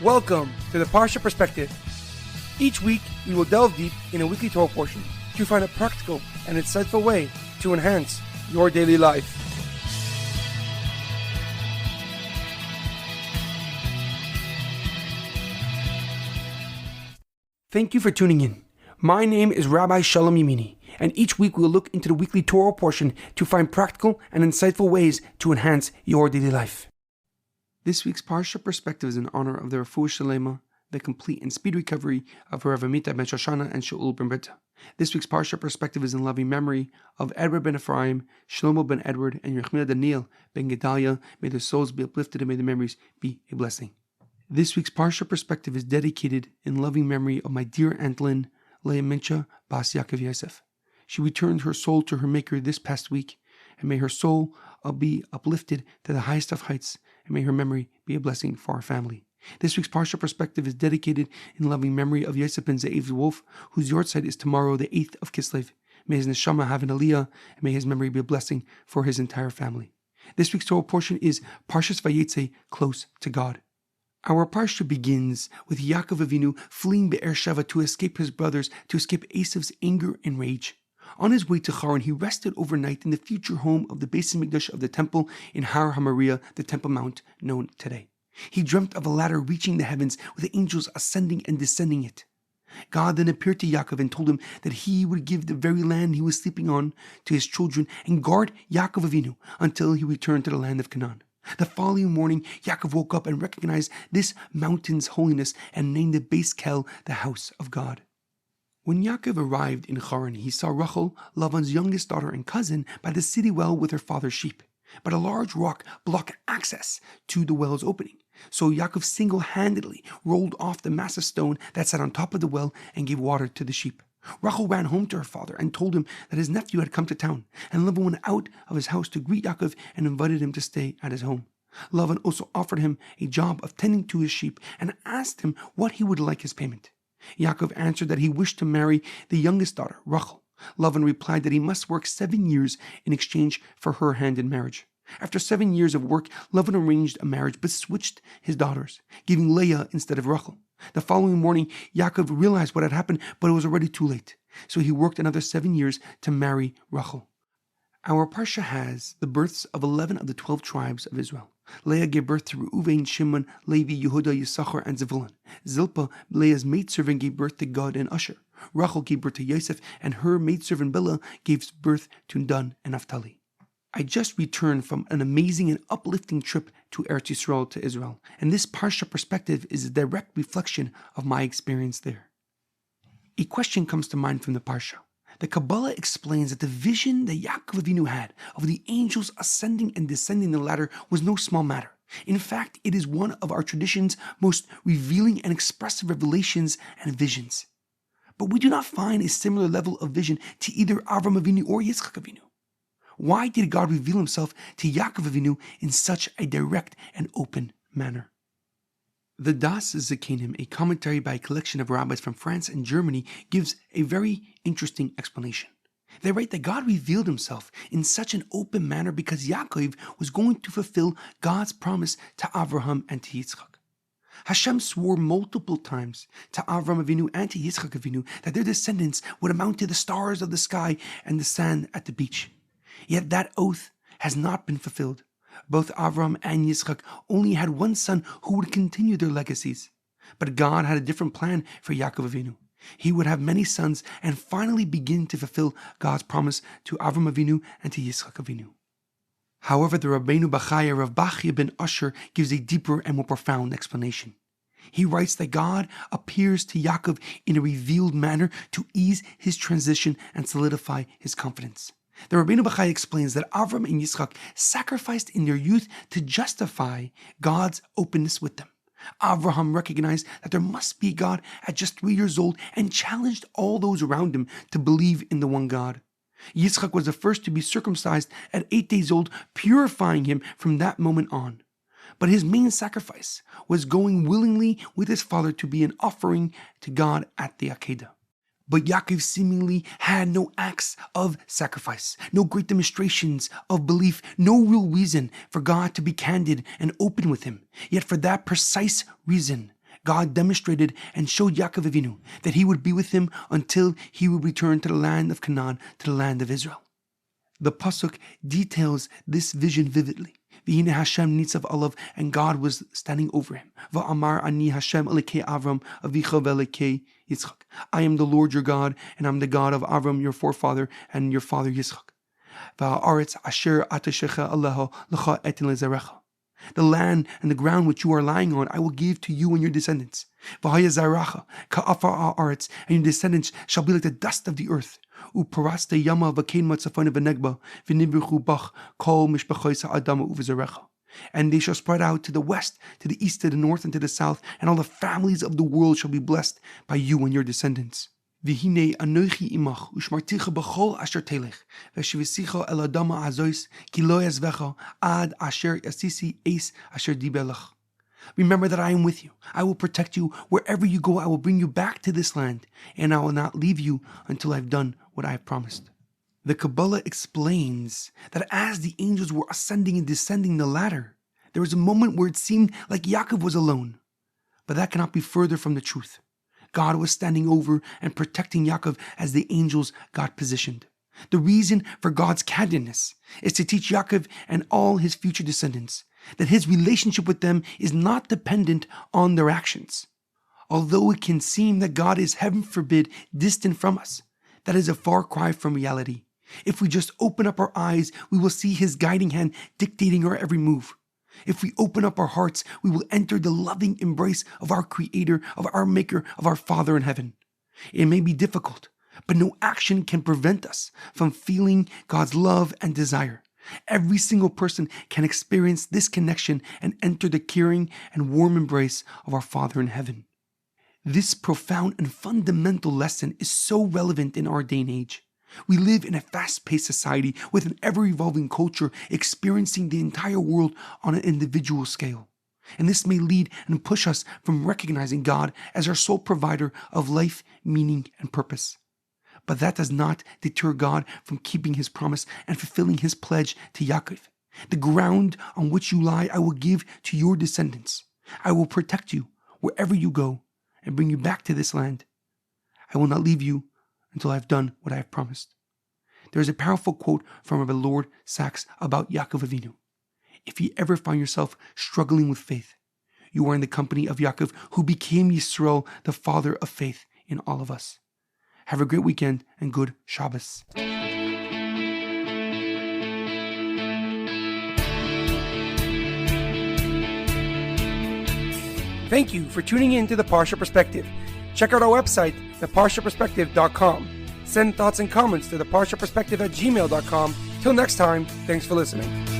Welcome to the Parsha Perspective. Each week, we will delve deep in a weekly Torah portion to find a practical and insightful way to enhance your daily life. Thank you for tuning in. My name is Rabbi Shalom Yemini, and each week we will look into the weekly Torah portion to find practical and insightful ways to enhance your daily life. This week's Parsha Perspective is in honor of the Refuah Shlema, the complete and speedy recovery of HaRav Amitai ben Shoshanna and Shaul ben Berta. This week's Parsha Perspective is in loving memory of Edward Ben Efraim, Shlomo Ben Edward, and Yirachmiel Daniel Ben Gedalia. May their souls be uplifted and may their memories be a blessing. This week's Parsha Perspective is dedicated in loving memory of my dear Aunt Lynne, Leah Mintche, Bas Yaakov Yosef. She returned her soul to her Maker this past week, and may her soul be uplifted to the highest of heights, and may her memory be a blessing for our family. This week's Parsha Perspective is dedicated in loving memory of Yosef Ben Zev Wolf, whose Yahrzeit is tomorrow, the 8th of Kislev. May his neshama have an aliyah, and may his memory be a blessing for his entire family. This week's Torah portion is Parshas Vayeitzei, Close to God. Our Parsha begins with Yaakov Avinu fleeing Beer Sheva to escape his brothers, to escape Esav's anger and rage. On his way to Haran, he rested overnight in the future home of the Beis Hamikdash of the temple in Har HaMoriah, the Temple Mount known today. He dreamt of a ladder reaching the heavens with the angels ascending and descending it. God then appeared to Yaakov and told him that he would give the very land he was sleeping on to his children and guard Yaakov Avinu until he returned to the land of Canaan. The following morning, Yaakov woke up and recognized this mountain's holiness and named the Beis Kel, the house of God. When Yaakov arrived in Haran, he saw Rachel, Lavan's youngest daughter and cousin, by the city well with her father's sheep. But a large rock blocked access to the well's opening. So Yaakov single-handedly rolled off the massive stone that sat on top of the well and gave water to the sheep. Rachel ran home to her father and told him that his nephew had come to town, and Lavan went out of his house to greet Yaakov and invited him to stay at his home. Lavan also offered him a job of tending to his sheep and asked him what he would like as payment. Yaakov answered that he wished to marry the youngest daughter, Rachel. Lavan replied that he must work 7 years in exchange for her hand in marriage. After 7 years of work, Lavan arranged a marriage but switched his daughters, giving Leah instead of Rachel. The following morning, Yaakov realized what had happened, but it was already too late. So he worked another 7 years to marry Rachel. Our Parsha has the births of 11 of the 12 tribes of Israel. Leah gave birth to Reuven, Shimon, Levi, Yehuda, Yisachar, and Zevulun. Zilpah, Leah's maidservant, gave birth to Gad and Asher. Rachel gave birth to Yosef, and her maidservant Bilhah gave birth to Dan and Naphtali. I just returned from an amazing and uplifting trip to Eretz Yisrael, to Israel, and this Parsha Perspective is a direct reflection of my experience there. A question comes to mind from the Parsha. The Kabbalah explains that the vision that Yaakov Avinu had of the angels ascending and descending the ladder was no small matter. In fact, it is one of our tradition's most revealing and expressive revelations and visions. But we do not find a similar level of vision to either Avram Avinu or Yitzchak Avinu. Why did God reveal himself to Yaakov Avinu in such a direct and open manner? The Das Zakanim, a commentary by a collection of rabbis from France and Germany, gives a very interesting explanation. They write that God revealed himself in such an open manner because Yaakov was going to fulfill God's promise to Abraham and to Yitzchak. Hashem swore multiple times to Avram Avinu and to Yitzchak Avinu that their descendants would amount to the stars of the sky and the sand at the beach. Yet that oath has not been fulfilled. Both Avram and Yitzchak only had one son who would continue their legacies. But God had a different plan for Yaakov Avinu. He would have many sons and finally begin to fulfill God's promise to Avram Avinu and to Yitzchak Avinu. However, the Rabbeinu Bachaya Rav Bachya ben Asher gives a deeper and more profound explanation. He writes that God appears to Yaakov in a revealed manner to ease his transition and solidify his confidence. The Rabbeinu Bachai explains that Avram and Yitzchak sacrificed in their youth to justify God's openness with them. Abraham recognized that there must be God at just 3 years old and challenged all those around him to believe in the one God. Yitzchak was the first to be circumcised at 8 days old, purifying him from that moment on. But his main sacrifice was going willingly with his father to be an offering to God at the Akedah. But Yaakov seemingly had no acts of sacrifice, no great demonstrations of belief, no real reason for God to be candid and open with him. Yet for that precise reason, God demonstrated and showed Yaakov Avinu that he would be with him until he would return to the land of Canaan, to the land of Israel. The pasuk details this vision vividly. V'hine Hashem nitzav alav, and God was standing over him. Va'amar ani Hashem Elokei Avram avicha ve'Elokei Yitzchak. I am the Lord your God, and I'm the God of Avram your forefather and your father Yitzchak. Va'aretz asher ateshecha aleha lecha etin lezarecha. The land and the ground which you are lying on, I will give to you and your descendants. V'haya zaracha ka'afar ha'aretz, and your descendants shall be like the dust of the earth. Uparaste yama v'kein matzafona v'negba v'nibruchu bach kol mishpachois ha'adama u'v'zarecha. And they shall spread out to the west, to the east, to the north, and to the south, and all the families of the world shall be blessed by you and your descendants. V'hinei anochi imach u'shmarticha b'chol asher telech v'shivisicha el adama azois ki lo yazvecha ad asher yasisi eis asher dibelach. Remember that I am with you. I will protect you. Wherever you go, I will bring you back to this land, and I will not leave you until I've done what I have promised. The Kabbalah explains that as the angels were ascending and descending the ladder, there was a moment where it seemed like Yaakov was alone. But that cannot be further from the truth. God was standing over and protecting Yaakov as the angels got positioned. The reason for God's kindness is to teach Yaakov and all his future descendants that his relationship with them is not dependent on their actions. Although it can seem that God is, heaven forbid, distant from us, that is a far cry from reality. If we just open up our eyes, we will see his guiding hand dictating our every move. If we open up our hearts, we will enter the loving embrace of our Creator, of our Maker, of our Father in heaven. It may be difficult, but no action can prevent us from feeling God's love and desire. Every single person can experience this connection and enter the caring and warm embrace of our Father in heaven. This profound and fundamental lesson is so relevant in our day and age. We live in a fast-paced society with an ever-evolving culture experiencing the entire world on an individual scale. And this may lead and push us from recognizing God as our sole provider of life, meaning, and purpose. But that does not deter God from keeping his promise and fulfilling his pledge to Yaakov. The ground on which you lie I will give to your descendants. I will protect you wherever you go and bring you back to this land. I will not leave you until I have done what I have promised. There is a powerful quote from Rabbi Lord Sachs about Yaakov Avinu. If you ever find yourself struggling with faith, you are in the company of Yaakov, who became Yisrael, the father of faith in all of us. Have a great weekend and good Shabbos. Thank you for tuning in to the Parsha Perspective. Check out our website, theparshaperspective.com. Send thoughts and comments to theparshaperspective@gmail.com. Till next time, thanks for listening.